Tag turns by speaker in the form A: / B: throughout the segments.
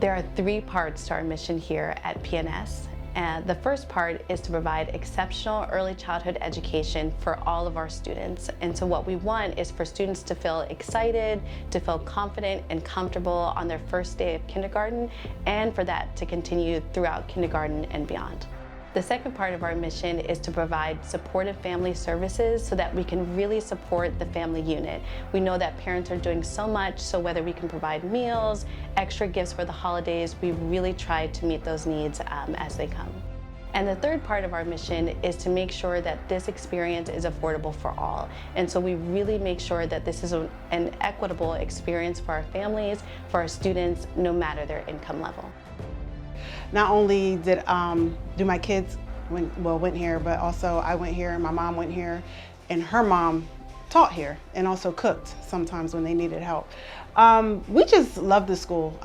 A: There are three parts to our mission here at PNS. And the first part is to provide exceptional early childhood education for all of our students. And so what we want is for students to feel excited, to feel confident and comfortable on their first day of kindergarten, and for that to continue throughout kindergarten and beyond. The second part of our mission is to provide supportive family services so that we can really support the family unit. We know that parents are doing so much, so whether we can provide meals, extra gifts for the holidays, we really try to meet those needs as they come. And the third part of our mission is to make sure that this experience is affordable for all. And so we really make sure that this is an equitable experience for our families, for our students, no matter their income level.
B: Not only did do my kids went here, but also I went here and my mom went here, and her mom taught here and also cooked sometimes when they needed help. We just love the school.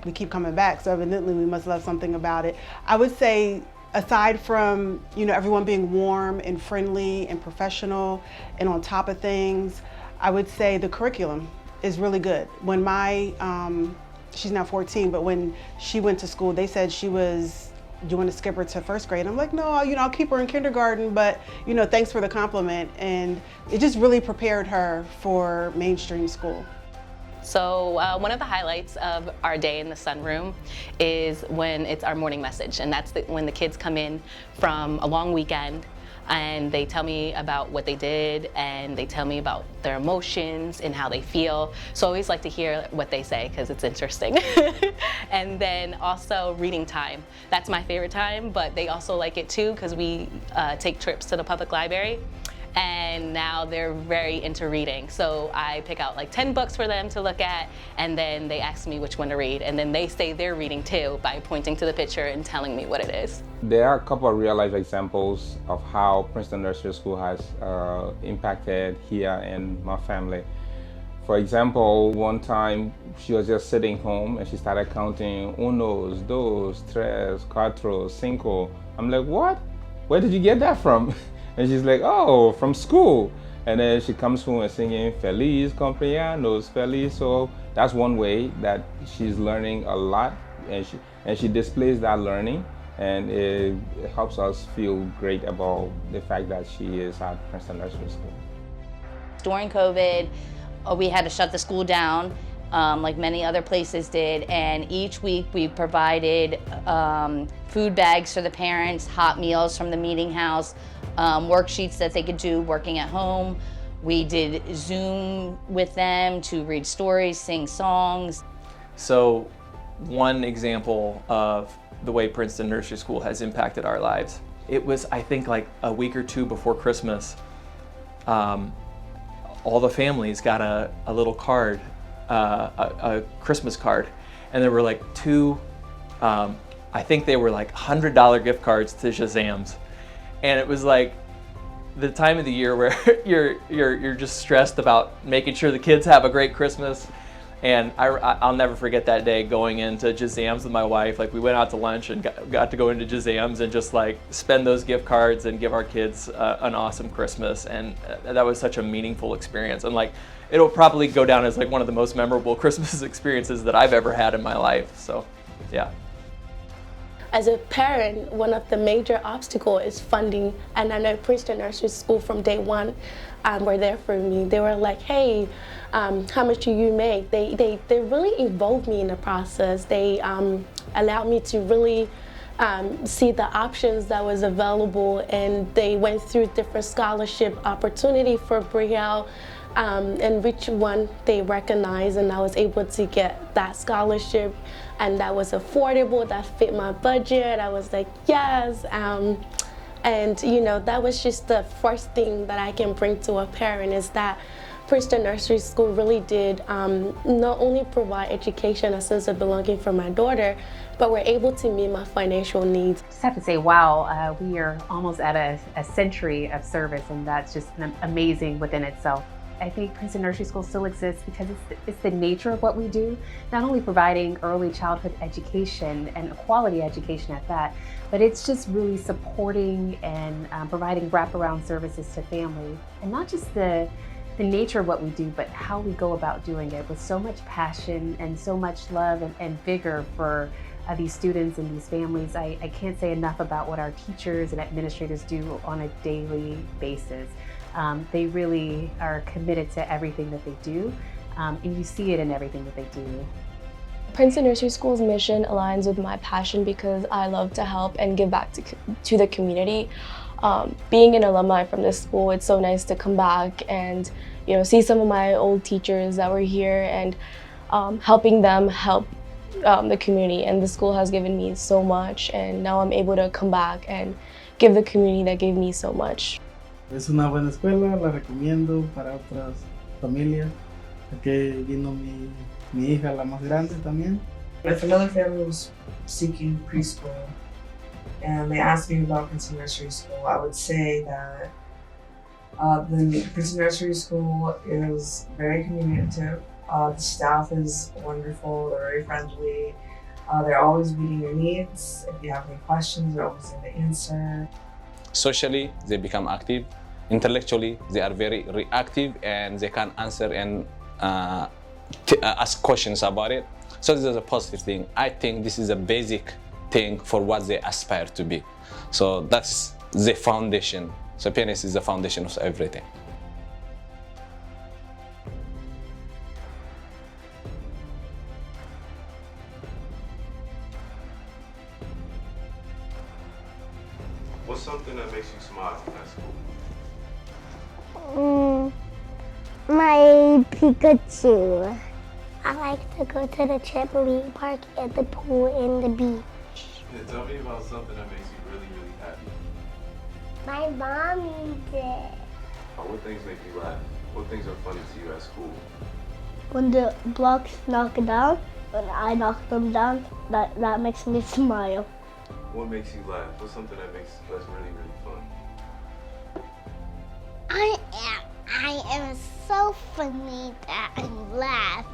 B: We keep coming back, so evidently we must love something about it. I would say, aside from everyone being warm and friendly and professional and on top of things, I would say the curriculum is really good. When she's now 14, but when she went to school, they said she was doing to skip her to first grade. I'm like, no, I'll keep her in kindergarten, but thanks for the compliment. And it just really prepared her for mainstream school.
C: So one of the highlights of our day in the sunroom is when it's our morning message, and that's when the kids come in from a long weekend and they tell me about what they did, and they tell me about their emotions and how they feel. So I always like to hear what they say because it's interesting. And then also reading time. That's my favorite time, but they also like it too because we take trips to the public library. And now they're very into reading. So I pick out like 10 books for them to look at, and then they ask me which one to read. And then they say they're reading too by pointing to the picture and telling me what it is.
D: There are a couple of real life examples of how Princeton Nursery School has impacted here and my family. For example, one time she was just sitting home and she started counting unos, dos, tres, cuatro, cinco. I'm like, what? Where did you get that from? And she's like, oh, from school. And then she comes home and singing Feliz Cumpleaños, Feliz. So that's one way that she's learning a lot, and she displays that learning, and it helps us feel great about the fact that she is at Princeton Nursery School.
E: During COVID, we had to shut the school down, like many other places did, and each week we provided food bags for the parents, hot meals from the meeting house, worksheets that they could do working at home. We did Zoom with them to read stories, sing songs.
F: So one example of the way Princeton Nursery School has impacted our lives, it was, I think, like a week or two before Christmas, all the families got a little card, a Christmas card, and there were like two, I think they were like $100 gift cards to Shazam's. And it was like the time of the year where you're just stressed about making sure the kids have a great Christmas. And I'll never forget that day going into Shazam's with my wife. Like, we went out to lunch and got to go into Shazam's and just like spend those gift cards and give our kids an awesome Christmas. And that was such a meaningful experience. And like, it'll probably go down as like one of the most memorable Christmas experiences that I've ever had in my life. So, yeah.
G: As a parent, one of the major obstacles is funding, and I know Princeton Nursery School from day one were there for me. They were like, hey, how much do you make? They really involved me in the process. They allowed me to really see the options that was available, and they went through different scholarship opportunity for Brielle, and which one they recognized, and I was able to get that scholarship, and that was affordable, that fit my budget. I was like, yes. And that was just the first thing that I can bring to a parent, is that Princeton Nursery School really did not only provide education, a sense of belonging for my daughter, but we're able to meet my financial needs.
H: I just have to say, wow, we are almost at a century of service, and that's just amazing within itself. I think Princeton Nursery School still exists because it's the nature of what we do, not only providing early childhood education and a quality education at that, but it's just really supporting and providing wraparound services to families. And not just the the nature of what we do, but how we go about doing it with so much passion and so much love and vigor for these students and these families. I can't say enough about what our teachers and administrators do on a daily basis. They really are committed to everything that they do, and you see it in everything that they do.
I: Princeton Nursery School's mission aligns with my passion because I love to help and give back to the community. Being an alumni from this school, it's so nice to come back and see some of my old teachers that were here and helping them help the community. And the school has given me so much, and now I'm able to come back and give the community that gave me so much.
J: Es una buena escuela, la recomiendo para otras familias. Aquí vino mi hija, la más grande también.
K: If another family was seeking preschool and they asked me about Princeton Nursery School, I would say that the Princeton Nursery School is very communicative. The staff is wonderful, they're very friendly. They're always meeting your needs. If you have any questions, they're always there to answer.
L: Socially, they become active. Intellectually, they are very reactive and they can answer and ask questions about it. So this is a positive thing. I think this is a basic thing for what they aspire to be. So that's the foundation. So PNS is the foundation of everything.
M: What's something that makes you smile at school?
N: My Pikachu. I like to go to the trampoline park and the pool and the beach.
M: Yeah, tell me about something that makes you really, really happy.
N: My mommy did.
M: What things make you laugh? What things are funny to you at school?
N: When the blocks knock down, when I knock them down, that makes me smile.
M: What makes you laugh? What's something that's really, really fun?
N: I am so funny that I laugh.